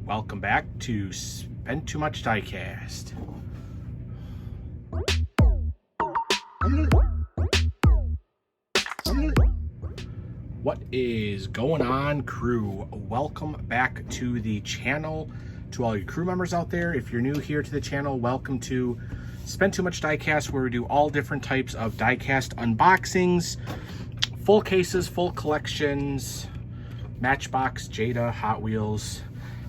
Welcome back to Spend Too Much Diecast. What is going on, crew? Welcome back to the channel. To all you crew members out there, if you're new here to the channel, welcome to Spend Too Much Diecast, where we do all different types of diecast unboxings, full cases, full collections, Matchbox, Jada, Hot Wheels,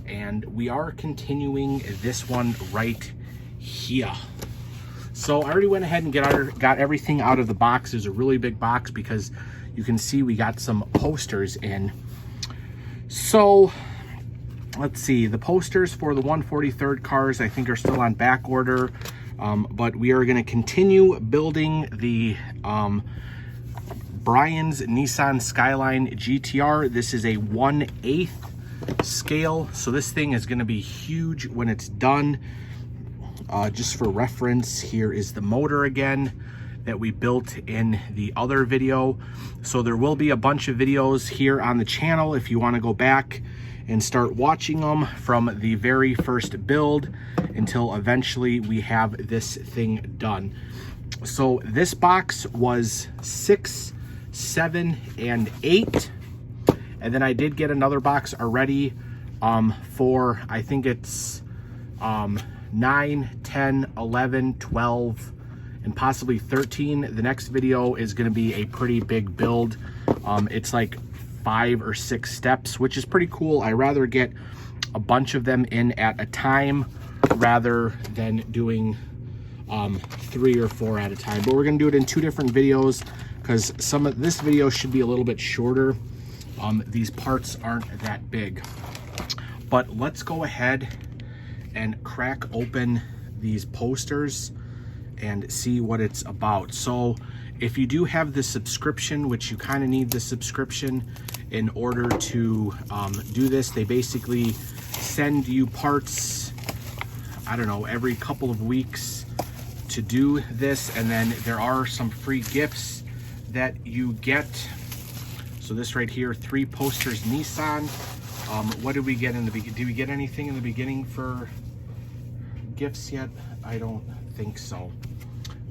and we are continuing this one right here. So I already went ahead and got everything out of the box. It's a really big box because you can see we got some posters in. So let's see, the posters for the 143rd cars I think are still on back order, but we are going to continue building the Brian's Nissan Skyline GTR. This is a 1/8 scale, so this thing is going to be huge when it's done. Just for reference, here is the motor again that we built in the other video. So there will be a bunch of videos here on the channel if you want to go back and start watching them from the very first build until eventually we have this thing done. So this box was 6, 7, and 8. And then I did get another box already for, I think it's 9, 10, 11, 12, and possibly 13. The next video is going to be a pretty big build. It's like 5 or 6 steps, which is pretty cool. I rather get a bunch of them in at a time rather than doing 3 or 4 at a time. But we're going to do it in 2 different videos because some of this video should be a little bit shorter. These parts aren't that big. But let's go ahead and crack open these posters and see what it's about. So if you do have the subscription, which you kind of need the subscription in order to do this, they basically send you parts, I don't know, every couple of weeks to do this. And then there are some free gifts that you get. So this right here, 3 posters Nissan. What did we get in the beginning? Did we get anything in the beginning for gifts yet? I don't think so.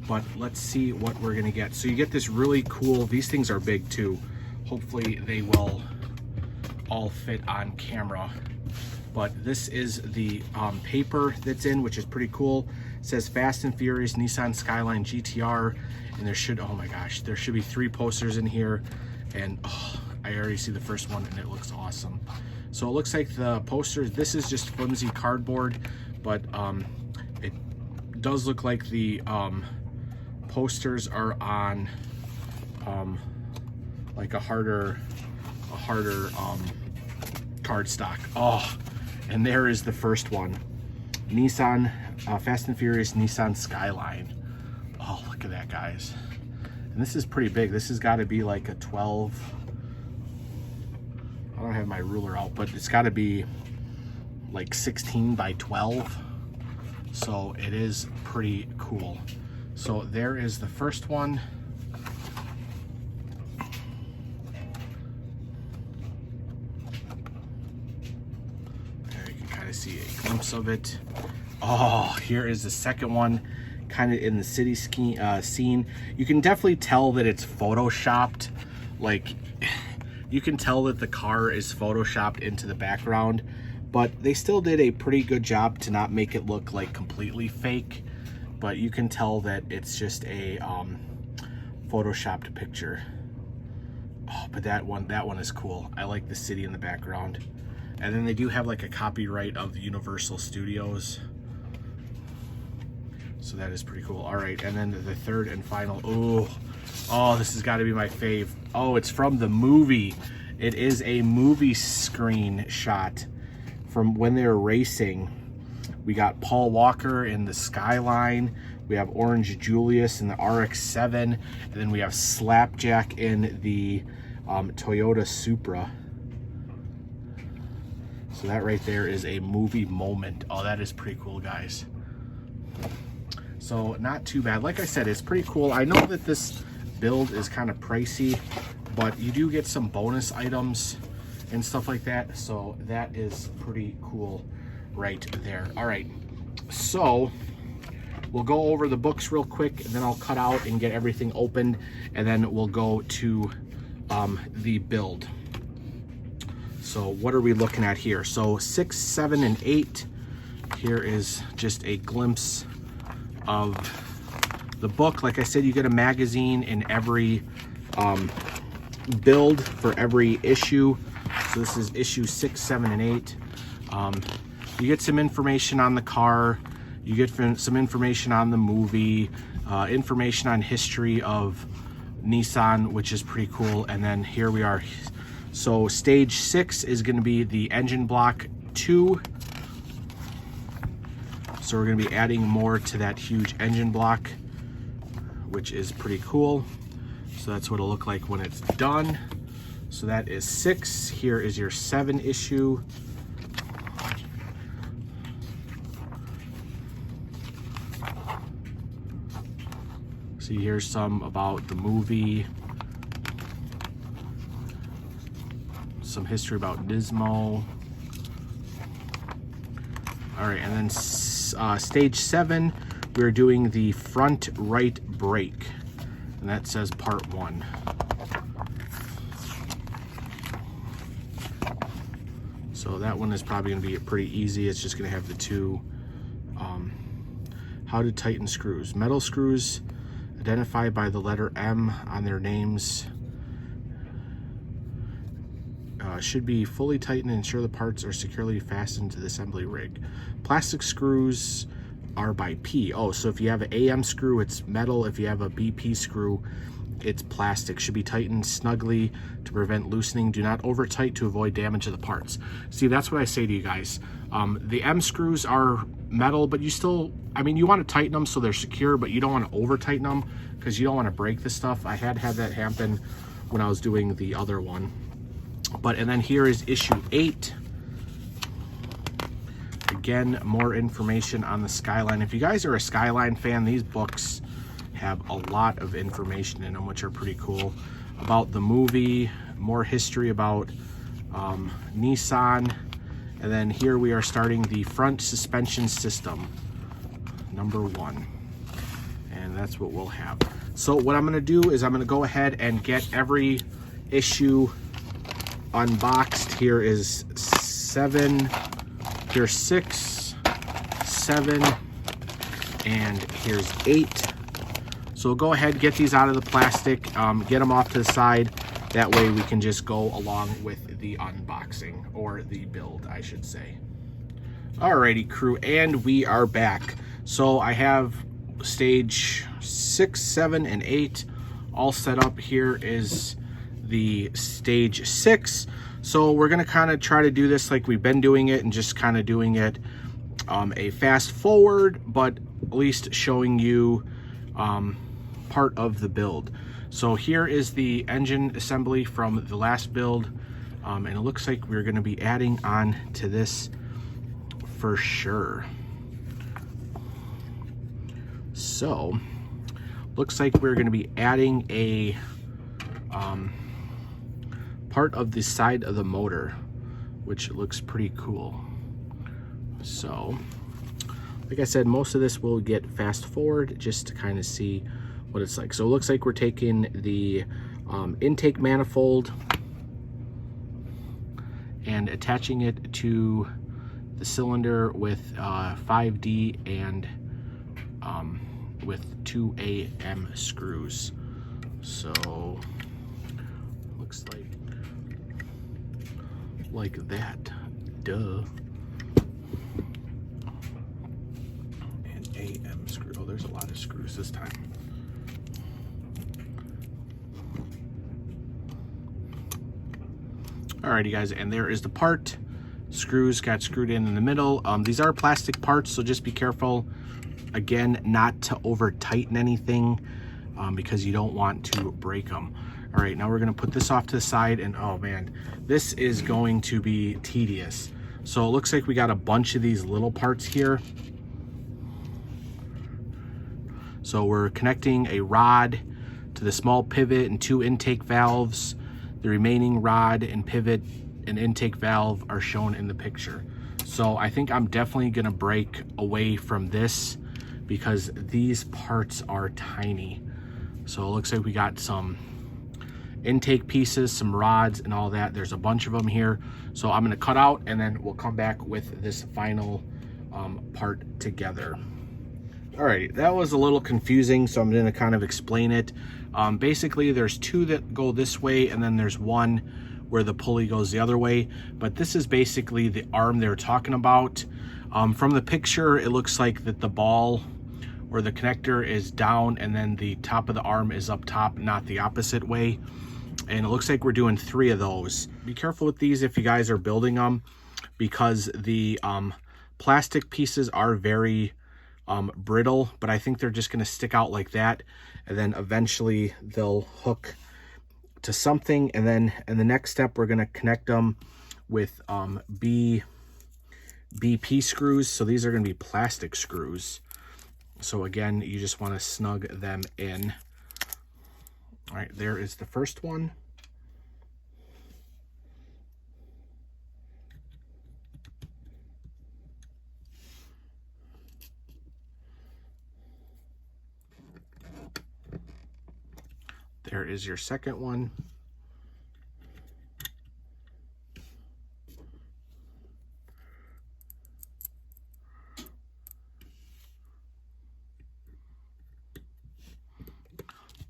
But let's see what we're gonna get. So you get this really cool, these things are big too. Hopefully they will all fit on camera. But this is the paper that's in, which is pretty cool. It says Fast and Furious Nissan Skyline GTR. And there should, oh my gosh, there should be 3 posters in here. And oh, I already see the first one and it looks awesome. So it looks like the posters, this is just flimsy cardboard, but it does look like the posters are on like a harder cardstock. Oh, and there is the first one. Nissan, Fast and Furious Nissan Skyline. Oh, look at that, guys. And this is pretty big. This has got to be like a 12. I don't have my ruler out, but it's got to be like 16 by 12. So it is pretty cool. So there is the first one. There you can kind of see a glimpse of it. Oh, here is the second one. Kind of in the city scene. You can definitely tell that it's photoshopped. Like, you can tell that the car is photoshopped into the background, but they still did a pretty good job to not make it look like completely fake. But you can tell that it's just a photoshopped picture. Oh, but that one is cool. I like the city in the background. And then they do have like a copyright of the Universal Studios. So that is pretty cool. All right, and then the third and final. Oh, this has got to be my fave. Oh, it's from the movie. It is a movie screen shot from when they were racing. We got Paul Walker in the Skyline. We have Orange Julius in the RX-7. And then we have Slapjack in the Toyota Supra. So that right there is a movie moment. Oh, that is pretty cool, guys. So not too bad. Like I said, it's pretty cool. I know that this build is kind of pricey, but you do get some bonus items and stuff like that. So that is pretty cool right there. All right, so we'll go over the books real quick, and then I'll cut out and get everything opened, and then we'll go to the build. So what are we looking at here? So 6, 7, and 8. Here is just a glimpse of the book. Like I said, you get a magazine in every build for every issue. So this is issue 6, 7, and 8. You get some information on the car. You get some information on the movie, information on history of Nissan, which is pretty cool. And then here we are. So stage 6 is going to be the engine block 2. So we're going to be adding more to that huge engine block, which is pretty cool. So that's what it'll look like when it's done. So that is 6. Here is your 7 issue. See, here's some about the movie, some history about Nismo. All right, and then stage 7, we're doing the front right brake, and that says part 1. So that one is probably going to be pretty easy. It's just going to have the 2. How to tighten screws. Metal screws identified by the letter M on their names should be fully tightened and ensure the parts are securely fastened to the assembly rig. Plastic screws are by P. Oh, so if you have an AM screw, it's metal. If you have a BP screw, it's plastic. Should be tightened snugly to prevent loosening. Do not over tight to avoid damage of the parts. See, that's what I say to you guys. The M screws are metal, but you still, I mean, you want to tighten them so they're secure, but you don't want to over tighten them because you don't want to break the stuff. I had that happen when I was doing the other one. But, and then here is issue 8. Again, more information on the Skyline. If you guys are a Skyline fan, these books have a lot of information in them, which are pretty cool. About the movie, more history about Nissan. And then here we are starting the front suspension system, number 1. And that's what we'll have. So what I'm gonna do is I'm gonna go ahead and get every issue unboxed. Here is 7, here's 6, 7, and here's 8. So we'll go ahead, get these out of the plastic, get them off to the side. That way we can just go along with the unboxing, or the build, I should say. Alrighty, crew, and we are back. So I have stage 6, 7, and 8 all set up. Here is the stage 6. So we're gonna kind of try to do this like we've been doing it, and just kind of doing it a fast forward, but at least showing you part of the build. So here is the engine assembly from the last build, and it looks like we're going to be adding on to this for sure. So looks like we're going to be adding a part of the side of the motor, which looks pretty cool. So like I said, most of this will get fast forward just to kind of see what it's like. So it looks like we're taking the intake manifold and attaching it to the cylinder with 5D and with 2 AM screws. So looks like that. Duh. And AM screw. Oh, there's a lot of screws this time. Alrighty guys, and there is the part. Screws got screwed in the middle. These are plastic parts, so just be careful, again, not to over tighten anything because you don't want to break them. All right, now we're gonna put this off to the side, and oh man, this is going to be tedious. So it looks like we got a bunch of these little parts here. So we're connecting a rod to the small pivot and 2 intake valves. The remaining rod and pivot and intake valve are shown in the picture. So I think I'm definitely gonna break away from this because these parts are tiny. So it looks like we got some intake pieces, some rods and all that. There's a bunch of them here. So I'm gonna cut out and then we'll come back with this final part together. All right, that was a little confusing, so I'm gonna kind of explain it. Basically, there's two that go this way and then there's one where the pulley goes the other way. But this is basically the arm they're talking about. From the picture, it looks like that the ball or the connector is down and then the top of the arm is up top, not the opposite way. And it looks like we're doing 3 of those. Be careful with these if you guys are building them, because the plastic pieces are very brittle, but I think they're just going to stick out like that, and then eventually they'll hook to something. And then in the next step, we're going to connect them with BP screws. So these are going to be plastic screws. So again, you just want to snug them in. All right, there is the first one. There is your second one.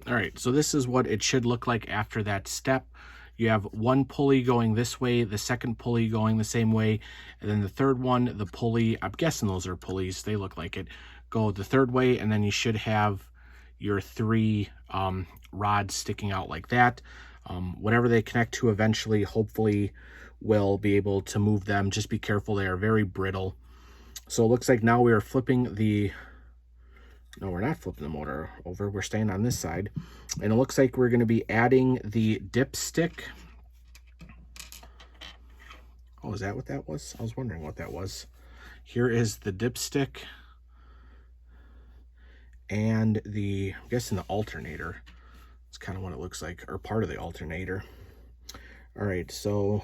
All right, so this is what it should look like after that step. You have one pulley going this way, the second pulley going the same way, and then the third one, the pulley, I'm guessing those are pulleys, they look like it, go the third way, and then you should have your 3 rods sticking out like that. Whatever they connect to eventually, hopefully will be able to move them. Just be careful, they are very brittle. So it looks like now we are flipping the, no, we're not flipping the motor over, we're staying on this side. And it looks like we're going to be adding the dipstick. Oh, is that what that was? I was wondering what that was. Here is the dipstick and the, I'm guessing the alternator. It's kind of what it looks like, or part of the alternator. All right, so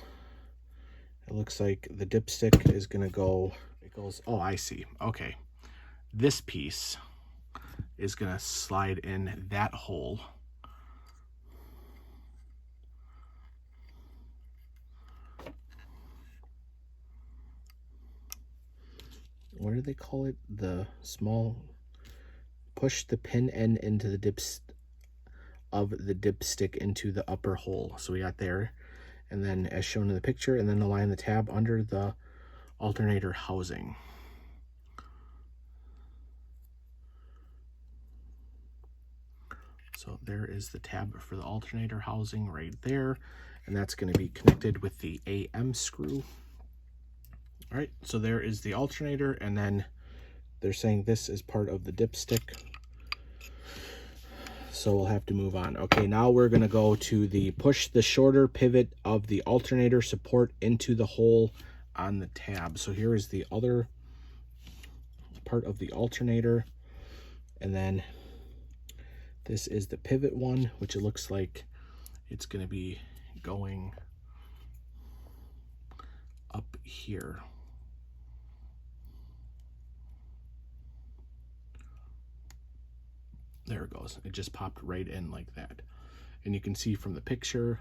it looks like the dipstick is going to go, it goes, oh, I see. Okay. This piece is going to slide in that hole. What do they call it? The small, push the pin end into the dipstick into the upper hole. So we got there, and then as shown in the picture, and then align the tab under the alternator housing. So there is the tab for the alternator housing right there, and that's going to be connected with the AM screw. All right, so there is the alternator, and then they're saying this is part of the dipstick. So we'll have to move on. Okay, now we're going to go to the push the shorter pivot of the alternator support into the hole on the tab. So here is the other part of the alternator, and then this is the pivot one, which it looks like it's going to be going up here. There it goes. It just popped right in like that. And you can see from the picture,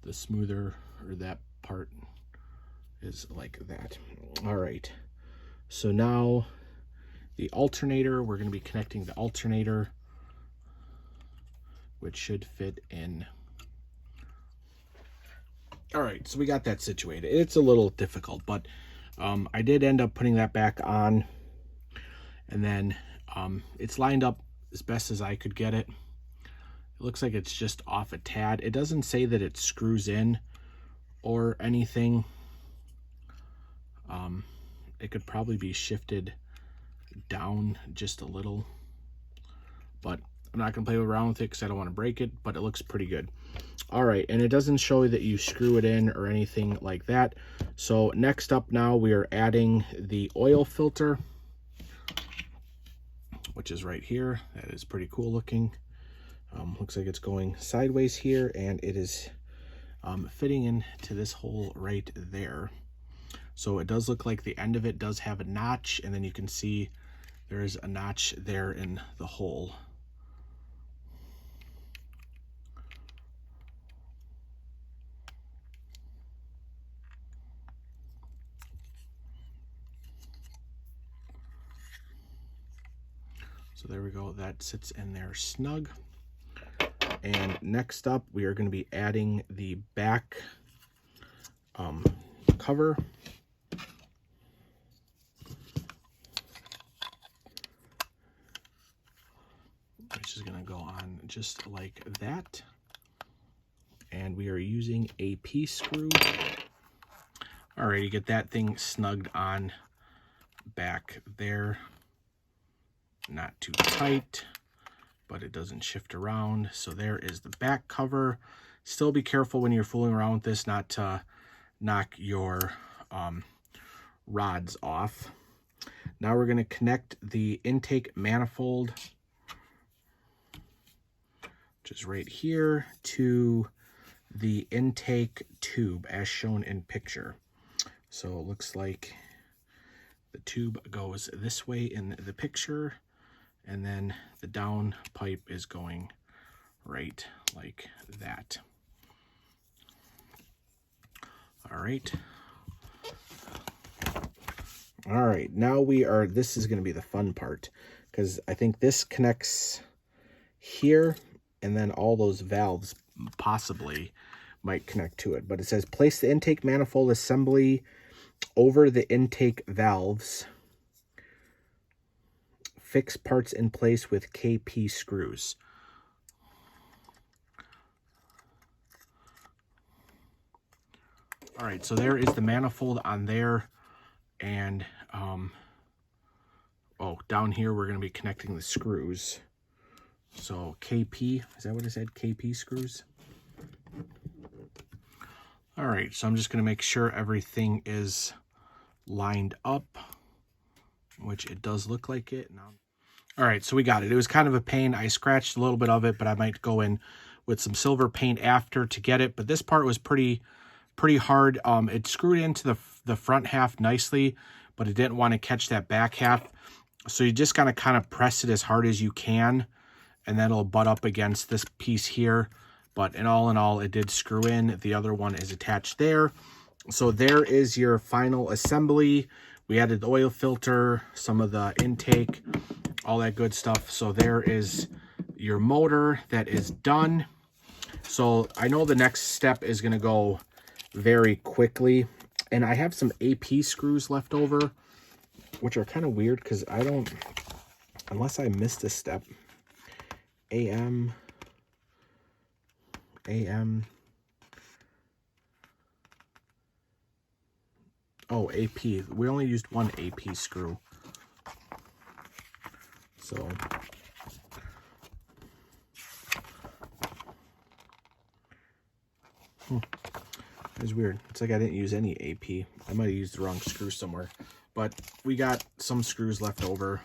the smoother, or that part is like that. All right. So now the alternator, we're going to be connecting the alternator, which should fit in. All right, so we got that situated. It's a little difficult, but I did end up putting that back on, and then it's lined up as best as I could get it. It looks like it's just off a tad. It doesn't say that it screws in or anything. It could probably be shifted down just a little, but I'm not going to play around with it because I don't want to break it, but it looks pretty good. All right, and it doesn't show that you screw it in or anything like that. So next up now, we are adding the oil filter, which is right here. That is pretty cool looking. Looks like it's going sideways here, and it is fitting into this hole right there. So it does look like the end of it does have a notch, and then you can see there's a notch there in the hole. So there we go, that sits in there snug. And next up, we are going to be adding the back cover. Which is going to go on just like that. And we are using a P-screw. All right, you get that thing snugged on back there. Not too tight, but it doesn't shift around. So there is the back cover. Still be careful when you're fooling around with this not to knock your rods off. Now we're going to connect the intake manifold, which is right here, to the intake tube as shown in picture. So it looks like the tube goes this way in the picture, and then the down pipe is going right like that. All right. All right, now this is going to be the fun part, because I think this connects here, and then all those valves possibly might connect to it. But it says place the intake manifold assembly over the intake valves. Fix parts in place with KP screws. All right, so there is the manifold on there. And, down here, we're going to be connecting the screws. So KP, is that what it said? KP screws? All right, so I'm just going to make sure everything is lined up, which it does look like it. Now, all right, so we got it. It was kind of a pain. I scratched a little bit of it, but I might go in with some silver paint after to get it. But this part was pretty hard. It screwed into the front half nicely, but it didn't want to catch that back half. So you just gotta kind of press it as hard as you can, and then it'll butt up against this piece here. But in all, it did screw in. The other one is attached there. So there is your final assembly. We added the oil filter, some of the intake, all that good stuff. So there is your motor that is done. So I know the next step is gonna go very quickly. And I have some AP screws left over, which are kind of weird because I don't, unless I missed a step. AM. Oh, AP. We only used one AP screw. So. It's weird. It's like I didn't use any AP. I might have used the wrong screw somewhere. But we got some screws left over.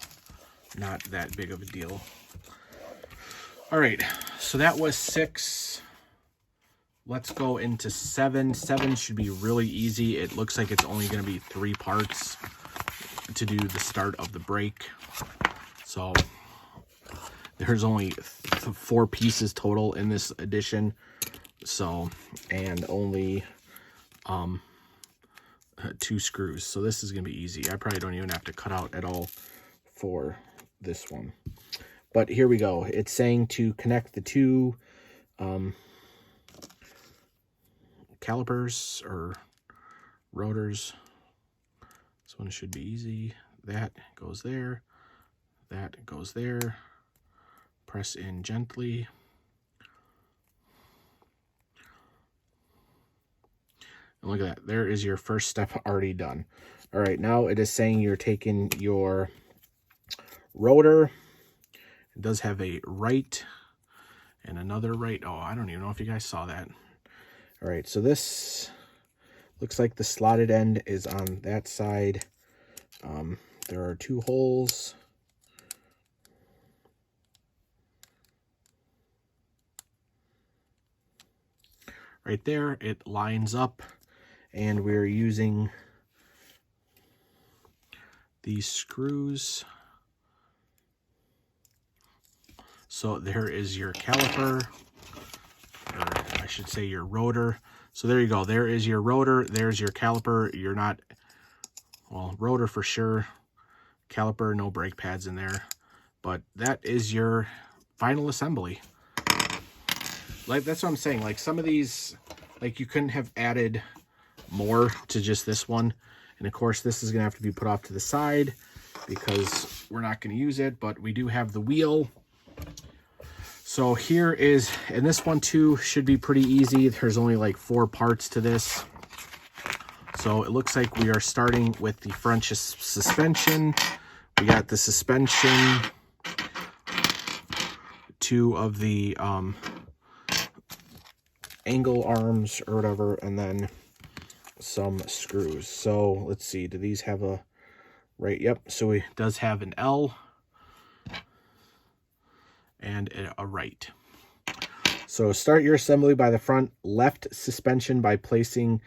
Not that big of a deal. All right, so that was 6. Let's go into 7. 7 should be really easy. It looks like it's only going to be 3 parts to do the start of the brake. So there's only 4 pieces total in this edition. So, and only 2 screws. So this is going to be easy. I probably don't even have to cut out at all for this one. But here we go. It's saying to connect the 2 calipers or rotors. This one should be easy. That goes there. That goes there. Press in gently. And look at that. There is your first step already done. All right, now it is saying you're taking your rotor. It does have a right and another right. Oh, I don't even know if you guys saw that. All right, so this looks like the slotted end is on that side. There are 2 holes. right there, it lines up, and we're using these screws. So there is your caliper, or I should say your rotor. So there you go. There is your rotor. There's your caliper. You're not, well, rotor for sure. Caliper, no brake pads in there. But that is your final assembly. Like, that's what I'm saying. Like, some of these, like, you couldn't have added more to just this one. And of course, this is going to have to be put off to the side because we're not going to use it. But we do have the wheel. So here is, and this one too should be pretty easy. There's only like 4 parts to this. So it looks like we are starting with the front suspension. We got the suspension, 2 of the angle arms or whatever, and then some screws. So let's see, do these have a right? Yep, so it does have an L and a right. So start your assembly by the front left suspension by placing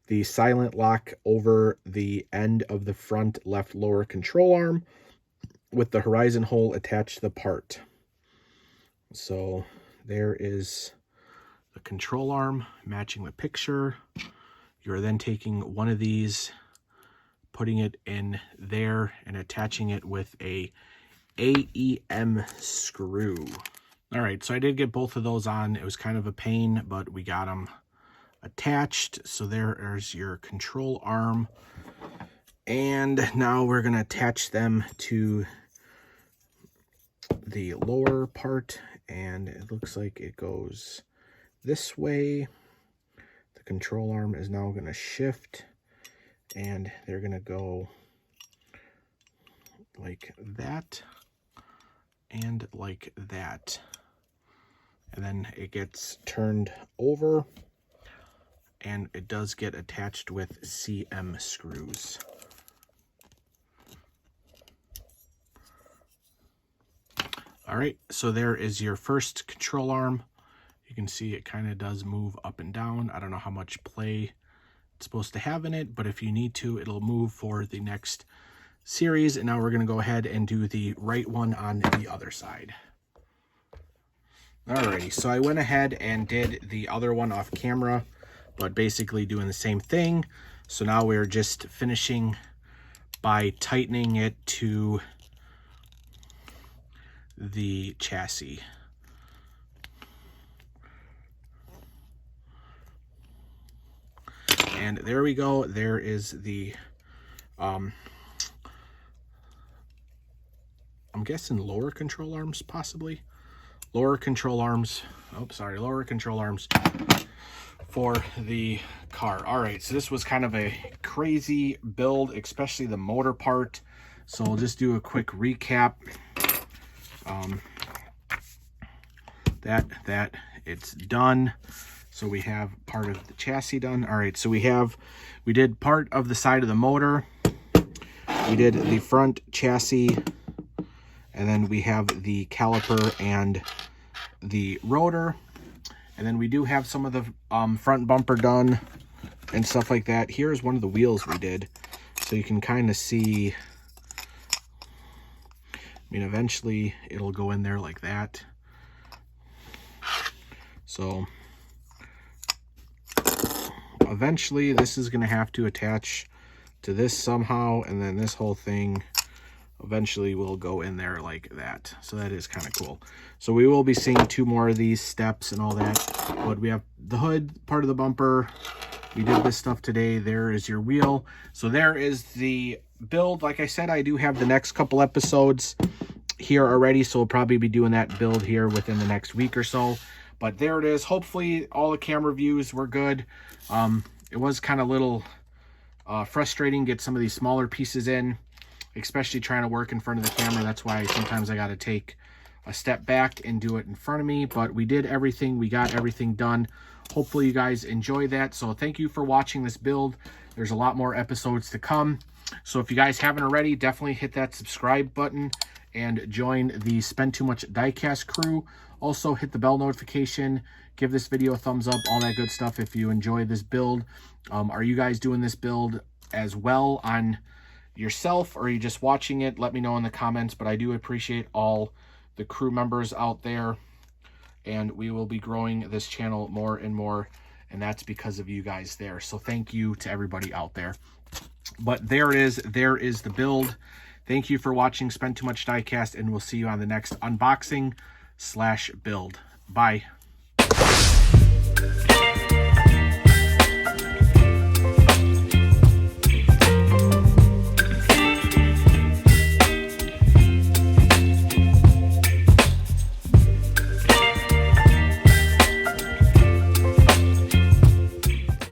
the silent lock over the end of the front left lower control arm with the horizon hole attached to the part. So there is the control arm matching the picture. You're then taking one of these, putting it in there and attaching it with a AEM screw. All right, so I did get both of those on. It was kind of a pain, but we got them attached. So there's your control arm. And now we're going to attach them to the lower part. And it looks like it goes this way. The control arm is now going to shift. And they're going to go like that. And like that. And then it gets turned over. And it does get attached with CM screws. All right, so there is your first control arm. You can see it kind of does move up and down. I don't know how much play it's supposed to have in it, but if you need to, it'll move for the next series. And now we're going to go ahead and do the right one on the other side. Alrighty, so I went ahead and did the other one off camera, but basically doing the same thing. So now we're just finishing by tightening it to the chassis. And there we go. There is the, I'm guessing lower control arms, possibly. Lower control arms, lower control arms for the car. All right, so this was kind of a crazy build, especially the motor part. So we'll just do a quick recap. That it's done. So we have part of the chassis done. All right, so we did part of the side of the motor. We did the front chassis. And then we have the caliper and the rotor. And then we do have some of the front bumper done and stuff like that. Here's one of the wheels we did. So you can kind of see, I mean, eventually it'll go in there like that. So eventually this is going to have to attach to this somehow. And then this whole thing eventually will go in there like that. So that is kind of cool. So we will be seeing 2 more of these steps and all that. But we have the hood, part of the bumper. We did this stuff today. There is your wheel. So there is the build. Like I said, I do have the next couple episodes here already. So we'll probably be doing that build here within the next week or so. But there it is. Hopefully all the camera views were good. It was kind of a little frustrating get some of these smaller pieces in, especially trying to work in front of the camera. That's why sometimes I got to take a step back and do it in front of me. But we did everything. We got everything done. Hopefully you guys enjoy that. So thank you for watching this build. There's a lot more episodes to come. So if you guys haven't already, definitely hit that subscribe button and join the Spend Too Much Diecast crew. Also, hit the bell notification, give this video a thumbs up, all that good stuff if you enjoy this build. Are you guys doing this build as well on yourself, or are you just watching it? Let me know in the comments, but I do appreciate all the crew members out there, and we will be growing this channel more and more, and that's because of you guys there. So thank you to everybody out there. But there it is. There is the build. Thank you for watching Spend Too Much Diecast, and we'll see you on the next unboxing / build. Bye.